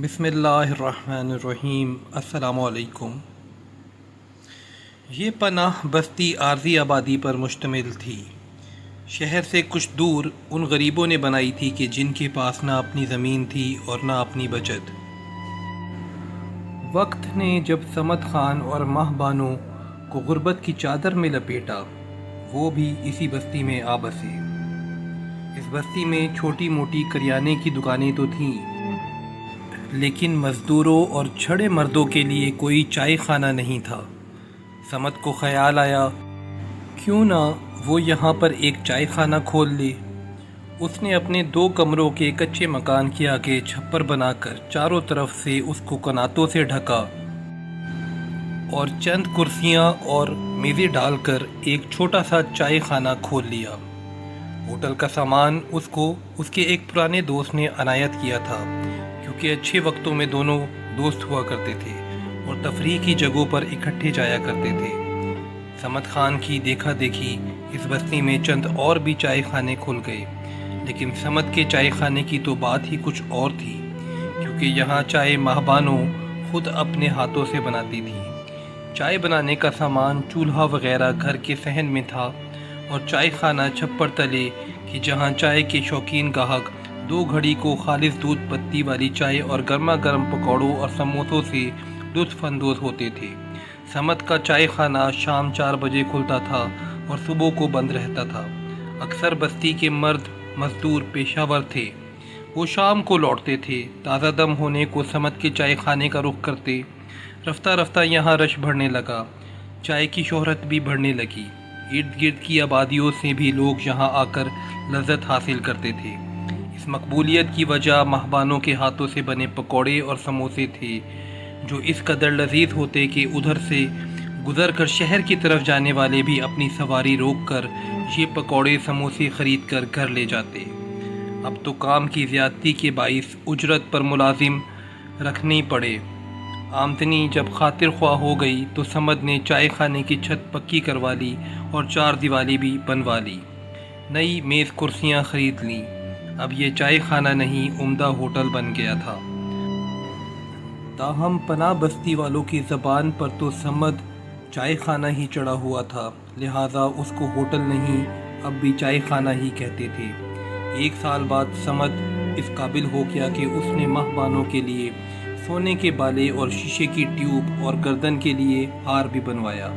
بسم اللہ الرحمن الرحیم۔ السلام علیکم۔ یہ پناہ بستی عارضی آبادی پر مشتمل تھی۔ شہر سے کچھ دور ان غریبوں نے بنائی تھی کہ جن کے پاس نہ اپنی زمین تھی اور نہ اپنی بچت۔ وقت نے جب صمد خان اور ماہ بانو کو غربت کی چادر میں لپیٹا، وہ بھی اسی بستی میں آ بسے۔ اس بستی میں چھوٹی موٹی کریانے کی دکانیں تو تھیں، لیکن مزدوروں اور چھڑے مردوں کے لیے کوئی چائے خانہ نہیں تھا۔ صمد کو خیال آیا کیوں نہ وہ یہاں پر ایک چائے خانہ کھول لے۔ اس نے اپنے 2 کمروں کے کچے مکان کے آگے چھپر بنا کر چاروں طرف سے اس کو کناتوں سے ڈھکا اور چند کرسیاں اور میزیں ڈال کر ایک چھوٹا سا چائے خانہ کھول لیا۔ ہوٹل کا سامان اس کو اس کے ایک پرانے دوست نے عنایت کیا تھا، کیونکہ اچھے وقتوں میں دونوں دوست ہوا کرتے تھے اور تفریح کی جگہوں پر اکٹھے جایا کرتے تھے۔ صمد خان کی دیکھا دیکھی اس بستی میں چند اور بھی چائے خانے کھل گئے، لیکن صمد کے چائے خانے کی تو بات ہی کچھ اور تھی، کیونکہ یہاں چائے ماہ بانو خود اپنے ہاتھوں سے بناتی تھی۔ چائے بنانے کا سامان چولہا وغیرہ گھر کے صحن میں تھا، اور چائے خانہ چھپر تلے کہ جہاں چائے کے شوقین گاہک 2 گھڑی کو خالص دودھ پتی والی چائے اور گرما گرم پکوڑوں اور سموسوں سے لطف اندوز ہوتے تھے۔ صمد کا چائے خانہ شام 4 بجے کھلتا تھا اور صبح کو بند رہتا تھا۔ اکثر بستی کے مرد مزدور پیشہ ور تھے، وہ شام کو لوٹتے تھے، تازہ دم ہونے کو صمد کے چائے خانے کا رخ کرتے۔ رفتہ رفتہ یہاں رش بڑھنے لگا، چائے کی شہرت بھی بڑھنے لگی۔ ارد گرد کی آبادیوں سے بھی لوگ یہاں آ کر لذت حاصل کرتے تھے۔ اس مقبولیت کی وجہ ماہ بانو کے ہاتھوں سے بنے پکوڑے اور سموسے تھے، جو اس قدر لذیذ ہوتے کہ ادھر سے گزر کر شہر کی طرف جانے والے بھی اپنی سواری روک کر یہ پکوڑے سموسے خرید کر گھر لے جاتے۔ اب تو کام کی زیادتی کے باعث اجرت پر ملازم رکھنے پڑے۔ آمدنی جب خاطر خواہ ہو گئی تو صمد نے چائے خانے کی چھت پکی کروا لی اور 4 دیوالی بھی بنوا لی۔ نئی میز کرسیاں خرید لیں۔ اب یہ چائے خانہ نہیں، عمدہ ہوٹل بن گیا تھا۔ تاہم پناہ بستی والوں کی زبان پر تو صمد چائے خانہ ہی چڑھا ہوا تھا، لہٰذا اس کو ہوٹل نہیں، اب بھی چائے خانہ ہی کہتے تھے۔ 1 سال بعد صمد اس قابل ہو گیا کہ اس نے ماہ بانو کے لیے سونے کے بالے اور شیشے کی ٹیوب اور گردن کے لیے ہار بھی بنوایا۔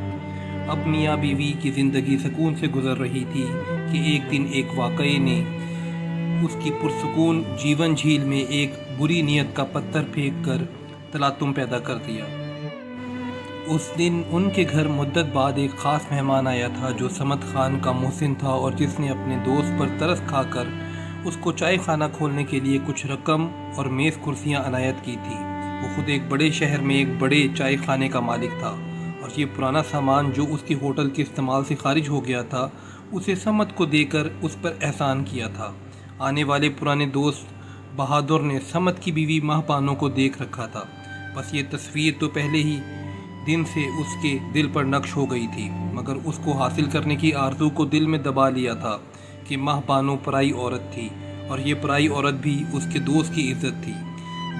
اب میاں بیوی کی زندگی سکون سے گزر رہی تھی کہ ایک دن ایک واقعے نے اس کی پرسکون جیون جھیل میں ایک بری نیت کا پتھر پھینک کر تلاطم پیدا کر دیا۔ اس دن ان کے گھر مدت بعد ایک خاص مہمان آیا تھا جو صمد خان کا محسن تھا، اور جس نے اپنے دوست پر ترس کھا کر اس کو چائے خانہ کھولنے کے لیے کچھ رقم اور میز کرسیاں عنایت کی تھی۔ وہ خود ایک بڑے شہر میں ایک بڑے چائے خانے کا مالک تھا، اور یہ پرانا سامان جو اس کے ہوٹل کے استعمال سے خارج ہو گیا تھا اسے صمد کو دے کر اس پر احسان کیا تھا۔ آنے والے پرانے دوست بہادر نے صمد کی بیوی ماہ بانو کو دیکھ رکھا تھا، بس یہ تصویر تو پہلے ہی دن سے اس کے دل پر نقش ہو گئی تھی، مگر اس کو حاصل کرنے کی آرزو کو دل میں دبا لیا تھا کہ ماہ بانو پرائی عورت تھی، اور یہ پرائی عورت بھی اس کے دوست کی عزت تھی۔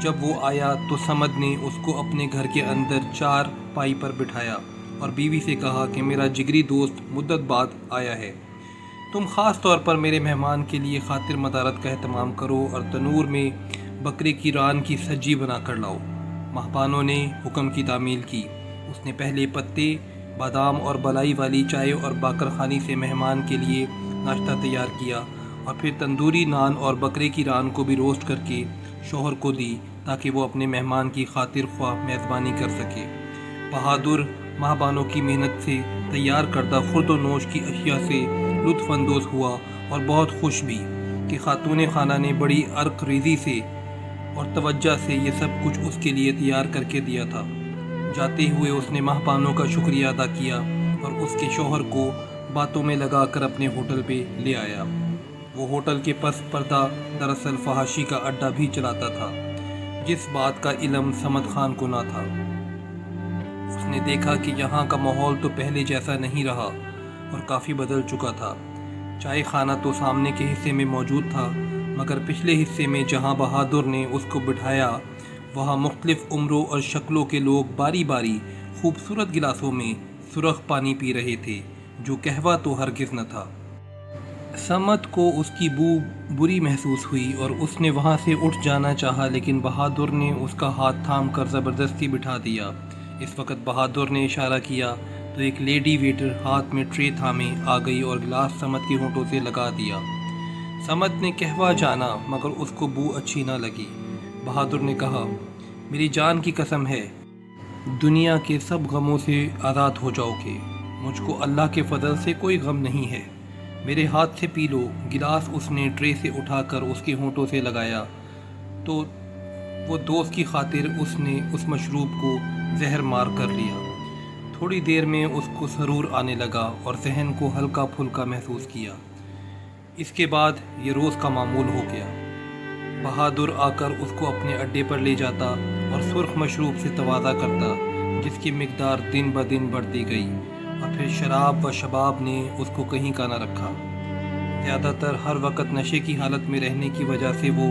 جب وہ آیا تو صمد نے اس کو اپنے گھر کے اندر 4 پائی پر بٹھایا اور بیوی سے کہا کہ میرا جگری دوست مدت بعد آیا ہے، تم خاص طور پر میرے مہمان کے لیے خاطر مدارت کا اہتمام کرو اور تنور میں بکرے کی ران کی سجی بنا کر لاؤ۔ ماہ بانو نے حکم کی تعمیل کی۔ اس نے پہلے پتے، بادام اور بلائی والی چائے اور باقر خانی سے مہمان کے لیے ناشتہ تیار کیا، اور پھر تندوری نان اور بکرے کی ران کو بھی روسٹ کر کے شوہر کو دی تاکہ وہ اپنے مہمان کی خاطر خواہ میزبانی کر سکے۔ بہادر ماہ بانو کی محنت سے تیار کردہ خورد و نوش کی اشیاء سے لطف اندوز ہوا اور بہت خوش بھی کہ خاتون خانہ نے بڑی عرق ریزی سے اور توجہ سے یہ سب کچھ اس کے لیے تیار کر کے دیا تھا۔ جاتے ہوئے اس نے ماہ بانو کا شکریہ ادا کیا اور اس کے شوہر کو باتوں میں لگا کر اپنے ہوٹل پہ لے آیا۔ وہ ہوٹل کے پس پردہ دراصل فحاشی کا اڈا بھی چلاتا تھا، جس بات کا علم صمد خان کو نہ تھا۔ اس نے دیکھا کہ یہاں کا ماحول تو پہلے جیسا نہیں رہا اور کافی بدل چکا تھا۔ چائے خانہ تو سامنے کے حصے میں موجود تھا، مگر پچھلے حصے میں جہاں بہادر نے اس کو بٹھایا वहाँ मुख्तलिफ उम्रों और शक्लों के लोग बारी बारी खूबसूरत गिलासों में सुरख पानी पी रहे थे, जो कहवा तो हरगिज़ न था। समद को उसकी बू बुरी महसूस हुई और उसने वहाँ से उठ जाना चाहा, लेकिन बहादुर ने उसका हाथ थाम कर ज़बरदस्ती बिठा दिया। इस वक्त बहादुर ने इशारा किया तो एक लेडी वेटर हाथ में ट्रे थामे आ गई और गिलास समद के होंठों से लगा दिया। समद ने कहवा जाना, मगर उसको बू अच्छी ना लगी। बहादुर ने कहा, मेरी जान की कसम है, दुनिया के सब गमों से आज़ाद हो जाओगे। मुझको अल्लाह के फजल से कोई गम नहीं है। मेरे हाथ से पी लो। गिलास उसने ट्रे से उठाकर उसके होंठों से लगाया तो वो दोस्त की खातिर उसने उस मशरूब को जहर मार कर लिया। थोड़ी देर में उसको सरूर आने लगा और जहन को हल्का फुल्का महसूस किया। इसके बाद ये रोज़ का मामूल हो गया। बहादुर आकर उसको अपने अड्डे पर ले जाता और सुर्ख मशरूब से तवाज़ा करता, जिसकी मिकदार दिन ब दिन बढ़ती गई, और फिर शराब व शबाब ने उसको कहीं का न रखा। ज़्यादातर हर वक्त नशे की हालत में रहने की वजह से वो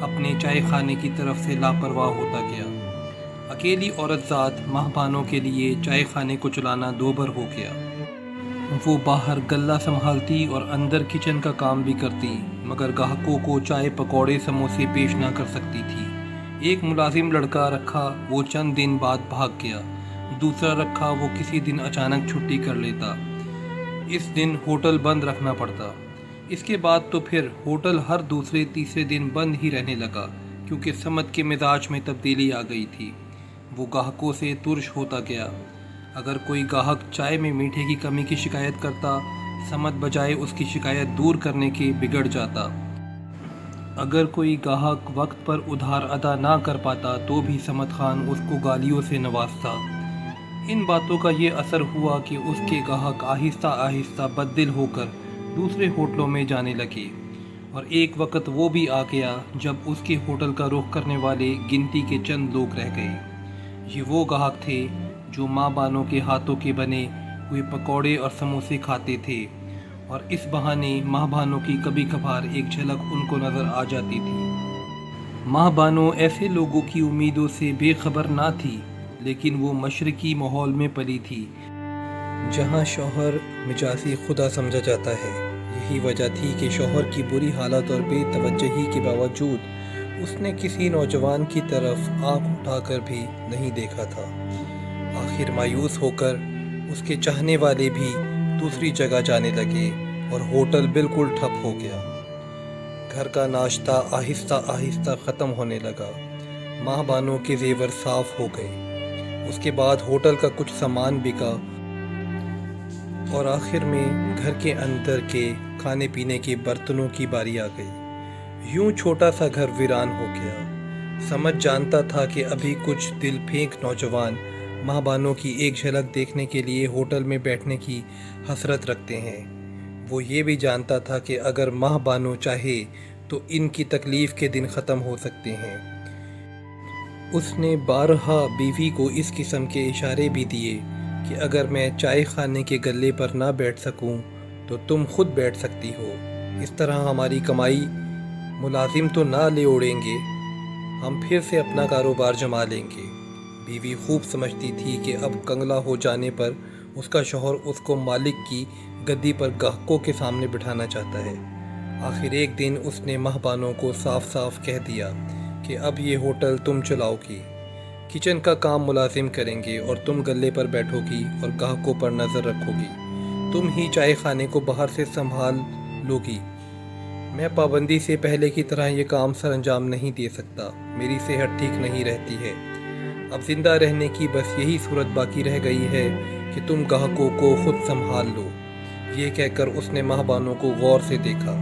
अपने चाय खाने की तरफ से लापरवाह होता गया। अकेली औरत ज़ात माहबानों के लिए चाय खाने को चलाना दोभर हो गया। वो बाहर गल्ला संभालती और अंदर किचन का काम भी करती, मगर ग्राहकों को चाय पकौड़े समोसे पेश ना कर सकती थी। एक मुलाजिम लड़का रखा, वो चंद दिन बाद भाग गया। दूसरा रखा, वो किसी दिन अचानक छुट्टी कर लेता। इस दिन होटल बंद रखना पड़ता। इसके बाद तो फिर होटल हर दूसरे तीसरे दिन बंद ही रहने लगा, क्योंकि समद के मिजाज में तब्दीली आ गई थी। वो ग्राहकों से तुर्श होता गया। अगर कोई ग्राहक चाय में मीठे की कमी की शिकायत करता, समद बजाय उसकी शिकायत दूर करने के बिगड़ जाता। अगर कोई ग्राहक वक्त पर उधार अदा ना कर पाता तो भी समद खान उसको गालियों से नवाजता। इन बातों का ये असर हुआ कि उसके ग्राहक आहिस्ता आहिस्ता बददिल होकर दूसरे होटलों में जाने लगे, और एक वक्त वो भी आ गया जब उसके होटल का रुख करने वाले गिनती के चंद लोग रह गए। ये वो ग्राहक थे जो माँ बानों के हाथों के बने हुए पकौड़े और समोसे खाते थे, और इस बहाने माँ बानों की कभी कभार एक झलक उनको नज़र आ जाती थी। माँ बानों ऐसे लोगों की उम्मीदों से बेखबर ना थी, लेकिन वो मशरकी माहौल में पली थी जहाँ शौहर मिजाजी खुदा समझा जाता है। यही वजह थी कि शौहर की बुरी हालत और बेतवज्जही के बावजूद उसने किसी नौजवान की तरफ आंख उठाकर भी नहीं देखा था। आखिर मायूस होकर उसके चाहने वाले भी दूसरी जगह जाने लगे और होटल बिल्कुल ठप हो गया। घर का नाश्ता आहिस्ता आहिस्ता ख़त्म होने लगा। माँ बानों के जेवर साफ हो गए। उसके बाद होटल का कुछ सामान बिका और आखिर में घर के अंदर के खाने पीने के बर्तनों की बारी आ गई। यूं छोटा सा घर वीरान हो गया। समझ जानता था कि अभी कुछ दिल फेंक नौजवान माँ बानों की एक झलक देखने के लिए होटल में बैठने की हसरत रखते हैं। वो ये भी जानता था कि अगर माँ बानों चाहे तो इनकी तकलीफ़ के दिन ख़त्म हो सकते हैं। उसने बारहा बीवी को इस किस्म के इशारे भी दिए कि अगर मैं चाय खाने के गल्ले पर ना बैठ सकूं तो तुम खुद बैठ सकती हो। इस तरह हमारी कमाई मुलाजिम तो ना ले उड़ेंगे, हम फिर से अपना कारोबार जमा लेंगे। बीवी खूब समझती थी कि अब कंगला हो जाने पर उसका शौहर उसको मालिक की गद्दी पर ग्राहकों के सामने बिठाना चाहता है। आखिर एक दिन उसने महबानों को साफ साफ कह दिया कि अब ये होटल तुम चलाओगी, किचन का काम मुलाजिम करेंगे और तुम गल्ले पर बैठोगी और ग्राहकों पर नज़र रखोगी। तुम ही चाय खाने को बाहर से संभाल लोगी। मैं पाबंदी से पहले की तरह ये काम सर अंजाम नहीं दे सकता। मेरी सेहत ठीक नहीं रहती है। अब ज़िंदा रहने की बस यही सूरत बाकी रह गई है कि तुम ग्राहकों को खुद संभाल लो। ये कहकर उसने महबानों को गौर से देखा।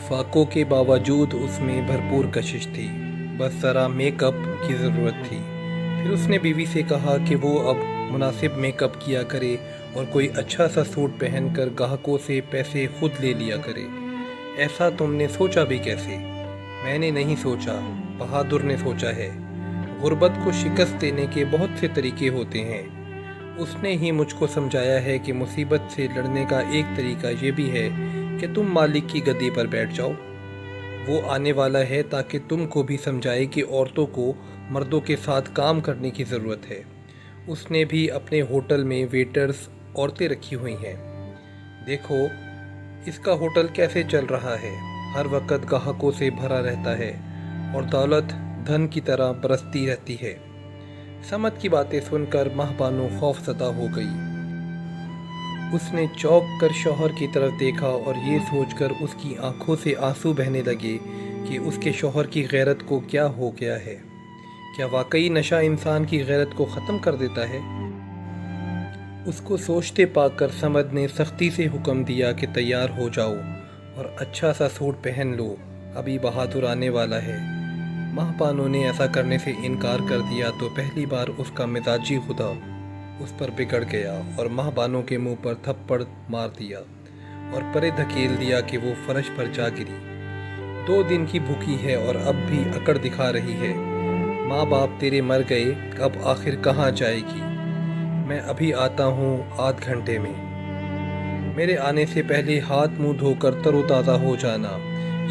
फाकों के बावजूद उसमें भरपूर कशिश थी, बस ज़रा मेकअप की ज़रूरत थी। फिर उसने बीवी से कहा कि वो अब मुनासिब मेकअप किया करे और कोई अच्छा सा सूट पहनकर ग्राहकों से पैसे खुद ले लिया करे। ऐसा तुमने सोचा भी कैसे? मैंने नहीं सोचा, बहादुर ने सोचा है। गुर्बत को शिकस्त देने के बहुत से तरीके होते हैं। उसने ही मुझको समझाया है कि मुसीबत से लड़ने का एक तरीका ये भी है कि तुम मालिक की गद्दी पर बैठ जाओ। वो आने वाला है ताकि तुमको भी समझाए कि औरतों को मर्दों के साथ काम करने की ज़रूरत है। उसने भी अपने होटल में वेटर्स औरतें रखी हुई हैं। देखो इसका होटल कैसे चल रहा है, हर वक्त ग्राहकों से भरा रहता है और दौलत धन की तरह बरसती रहती है। समद की बातें सुनकर महबानो खौफज़दा हो गई। उसने चौंक कर शौहर की तरफ देखा और ये सोचकर उसकी आंखों से आंसू बहने लगे कि उसके शौहर की गैरत को क्या हो गया है। क्या वाकई नशा इंसान की गैरत को ख़त्म कर देता है? उसको सोचते पाकर समद ने सख्ती से हुक्म दिया कि तैयार हो जाओ और अच्छा सा सूट पहन लो, अभी बहादुर आने वाला है। महबानो ने ऐसा करने से इनकार कर दिया तो पहली बार उसका मिजाजी खुदा उस पर बिगड़ गया और महबानो के मुंह पर थप्पड़ मार दिया और परे धकेल दिया कि वो फर्श पर जा गिरी। 2 दिन की भूखी है और अब भी अकड़ दिखा रही है। माँ बाप तेरे मर गए, अब आखिर कहाँ जाएगी? मैं अभी आता हूँ आध घंटे में। मेरे आने से पहले हाथ मुंह धोकर तरोताज़ा हो जाना।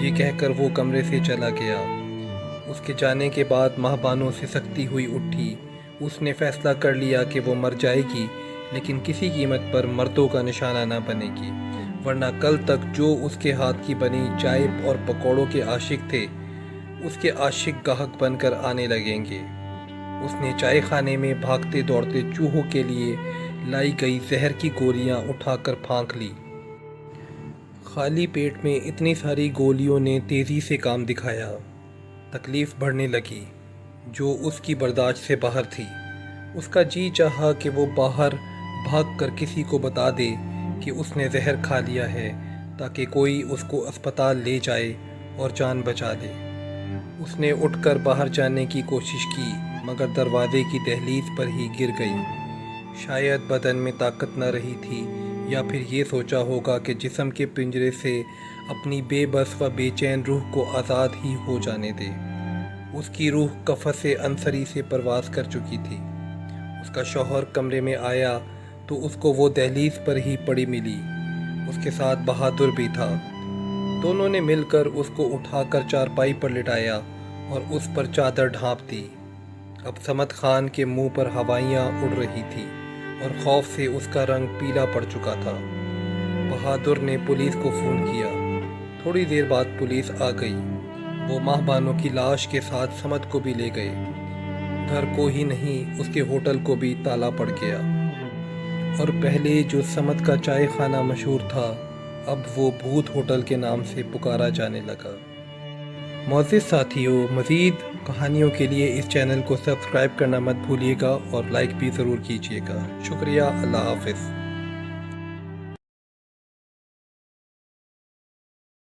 ये कहकर वो कमरे से चला गया। उसके जाने के बाद महबानो से सख्ती हुई उठी। उसने फैसला कर लिया कि वो मर जाएगी, लेकिन किसी कीमत पर मर्दों का निशाना न बनेगी, वरना कल तक जो उसके हाथ की बनी चाय और पकौड़ों के आशिक थे, उसके आशिक गाहक बनकर आने लगेंगे। उसने चाय खाने में भागते दौड़ते चूहों के लिए लाई गई जहर की गोलियां उठाकर फांक ली। खाली पेट में इतनी सारी गोलियों ने तेज़ी से काम दिखाया। तकलीफ़ बढ़ने लगी जो उसकी बर्दाश्त से बाहर थी। उसका जी चाहा कि वो बाहर भागकर किसी को बता दे कि उसने जहर खा लिया है, ताकि कोई उसको अस्पताल ले जाए और जान बचा ले। उसने उठकर बाहर जाने की कोशिश की, मगर दरवाजे की दहलीज पर ही गिर गई। शायद बदन में ताकत न रही थी, या फिर ये सोचा होगा कि जिस्म के पिंजरे से अपनी बेबस व बेचैन रूह को आज़ाद ही हो जाने दे। उसकी रूह कफ़से अंसरी से परवाज़ कर चुकी थी। उसका शौहर कमरे में आया तो उसको वो दहलीज पर ही पड़ी मिली। उसके साथ बहादुर भी था। दोनों ने मिलकर उसको उठाकर चारपाई पर लिटाया और उस पर चादर ढाँप दी। अब समद खान के मुंह पर हवाइयाँ उड़ रही थी और खौफ से उसका रंग पीला पड़ चुका था। बहादुर ने पुलिस को फ़ोन किया। थोड़ी देर बाद पुलिस आ गई। वो महबानो की लाश के साथ समद को भी ले गए। घर को ही नहीं, उसके होटल को भी ताला पड़ गया और पहले जो समद का चाय खाना मशहूर था, अब वो भूत होटल के नाम से पुकारा जाने लगा। मोअज़्ज़िज़ साथियों, मज़ीद कहानियों के लिए इस चैनल को सब्सक्राइब करना मत भूलिएगा और लाइक भी ज़रूर कीजिएगा। शुक्रिया। अल्लाह हाफ़िज़।